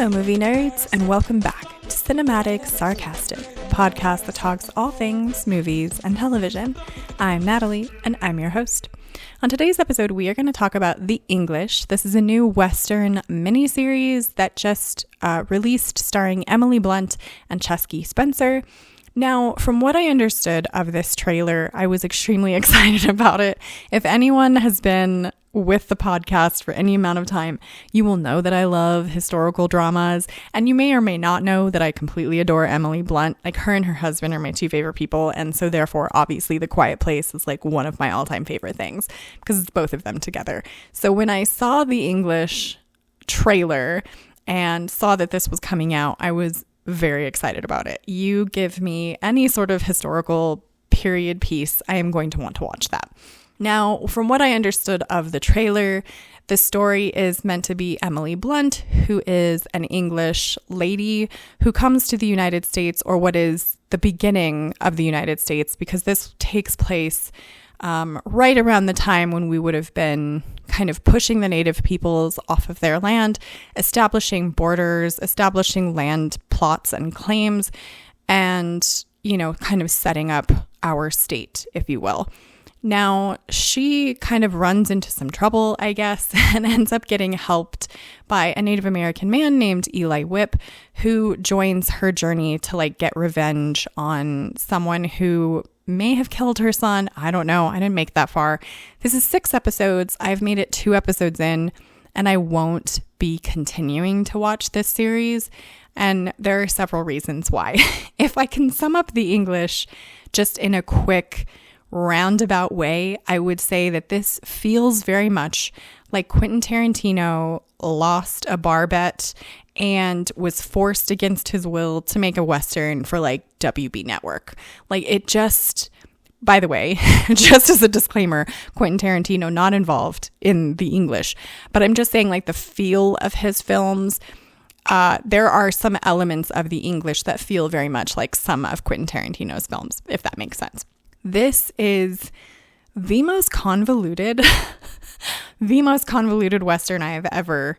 Hello, movie nerds, and welcome back to Cinematic Sarcastic, a podcast that talks all things movies and television. I'm Natalie, and I'm your host. On today's episode, we are going to talk about The English. This is a new Western miniseries that just released, starring Emily Blunt and Chesky Spencer. Now, from what I understood of this trailer, I was extremely excited about it. If anyone has been with the podcast for any amount of time, you will know that I love historical dramas, and you may or may not know that I completely adore Emily Blunt. Like, her and her husband are my two favorite people, and so therefore, obviously, The Quiet Place is like one of my all-time favorite things because it's both of them together. So when I saw the English trailer and saw that this was coming out, I was very excited about it. You give me any sort of historical period piece, I am going to want to watch that. Now, from what I understood of the trailer, the story is meant to be Emily Blunt, who is an English lady who comes to the United States, or what is the beginning of the United States, because this takes place right around the time when we would have been kind of pushing the native peoples off of their land, establishing borders, establishing land plots and claims, and, you know, kind of setting up our state, if you will. Now, she kind of runs into some trouble, I guess, and ends up getting helped by a Native American man named Eli Whip, who joins her journey to like get revenge on someone who may have killed her son. I don't know. I didn't make that far. This is 6 episodes. I've made it 2 episodes in, and I won't be continuing to watch this series. And there are several reasons why. If I can sum up The English just in a quick roundabout way, I would say that this feels very much like Quentin Tarantino lost a bar bet and was forced against his will to make a Western for like WB Network. Like, it just, by the way, just as a disclaimer, Quentin Tarantino not involved in The English, but I'm just saying, like, the feel of his films, there are some elements of The English that feel very much like some of Quentin Tarantino's films, if that makes sense. This is the most convoluted Western I have ever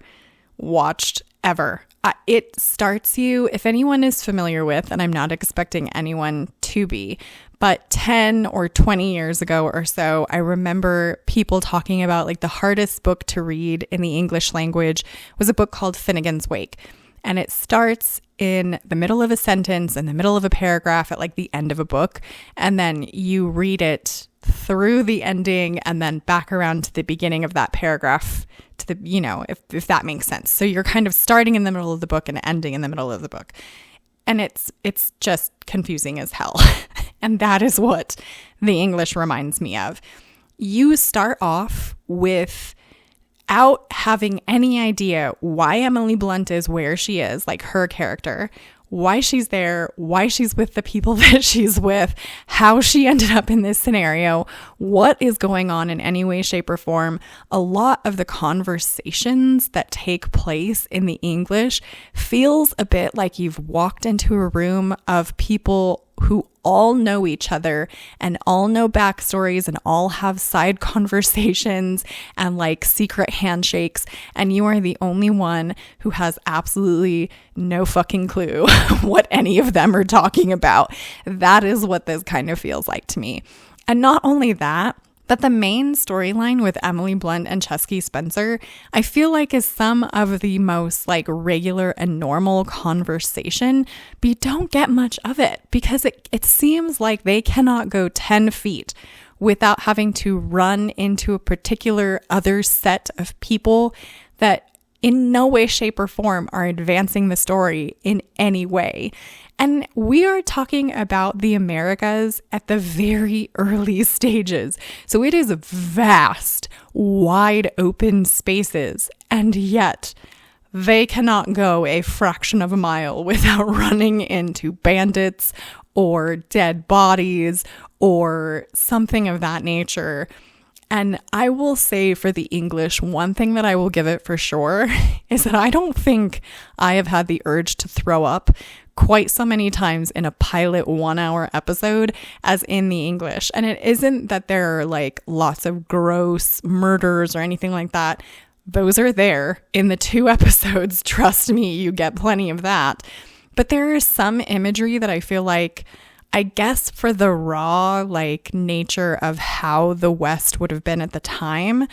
watched, ever. It starts you, if anyone is familiar with, and I'm not expecting anyone to be, but 10 or 20 years ago or so, I remember people talking about like the hardest book to read in the English language was a book called Finnegan's Wake. And it starts in the middle of a sentence, in the middle of a paragraph, at like the end of a book. And then you read it through the ending and then back around to the beginning of that paragraph to the, you know, if that makes sense. So you're kind of starting in the middle of the book and ending in the middle of the book. And it's just confusing as hell. And that is what The English reminds me of. You start off without having any idea why Emily Blunt is where she is, like her character, why she's there, why she's with the people that she's with, how she ended up in this scenario, what is going on in any way, shape, or form. A lot of the conversations that take place in The English feels a bit like you've walked into a room of people who all know each other and all know backstories and all have side conversations and like secret handshakes, and you are the only one who has absolutely no fucking clue what any of them are talking about. That is what this kind of feels like to me. And not only that, but the main storyline with Emily Blunt and Chesky Spencer, I feel like is some of the most like regular and normal conversation, but you don't get much of it because it seems like they cannot go 10 feet without having to run into a particular other set of people that in no way, shape, or form are advancing the story in any way. And we are talking about the Americas at the very early stages. So it is vast, wide open spaces. And yet they cannot go a fraction of a mile without running into bandits or dead bodies or something of that nature. And I will say for The English, one thing that I will give it for sure is that I don't think I have had the urge to throw up quite so many times in a pilot 1-hour episode as in The English. And it isn't that there are like lots of gross murders or anything like that. those are there in the 2 episodes. Trust me, you get plenty of that. But there is some imagery that I feel like, I guess for the raw like nature of how the West would have been at the time,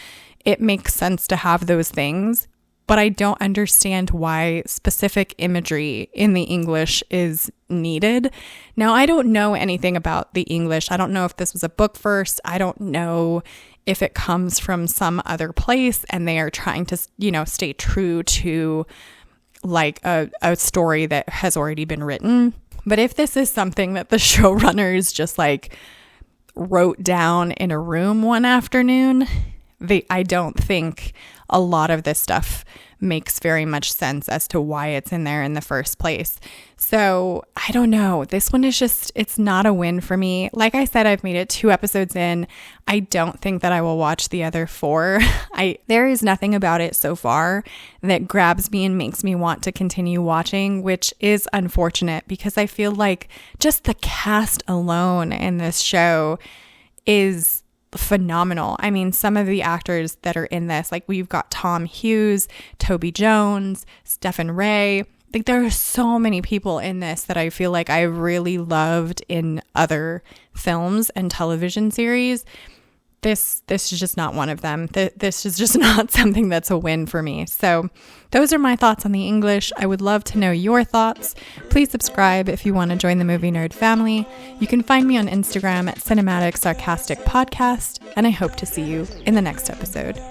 it makes sense to have those things. But I don't understand why specific imagery in the English is needed. Now, I don't know anything about the English. I don't know if this was a book first. I don't know if it comes from some other place and they are trying to, stay true to like a story that has already been written. But if this is something that the showrunners just like wrote down in a room one afternoon, I don't think a lot of this stuff makes very much sense as to why it's in there in the first place. So I don't know. This one is just, it's not a win for me. Like I said, I've made it 2 episodes in. I don't think that I will watch the other 4. There is nothing about it so far that grabs me and makes me want to continue watching, which is unfortunate because I feel like just the cast alone in this show is phenomenal. I mean, some of the actors that are in this, like we've got Tom Hughes, Toby Jones, Stephen Ray. Like there are so many people in this that I feel like I really loved in other films and television series. This is just not one of them. This is just not something that's a win for me. So those are my thoughts on the English. I would love to know your thoughts. Please subscribe if you want to join the Movie Nerd family. You can find me on Instagram at Cinematic Sarcastic Podcast, and I hope to see you in the next episode.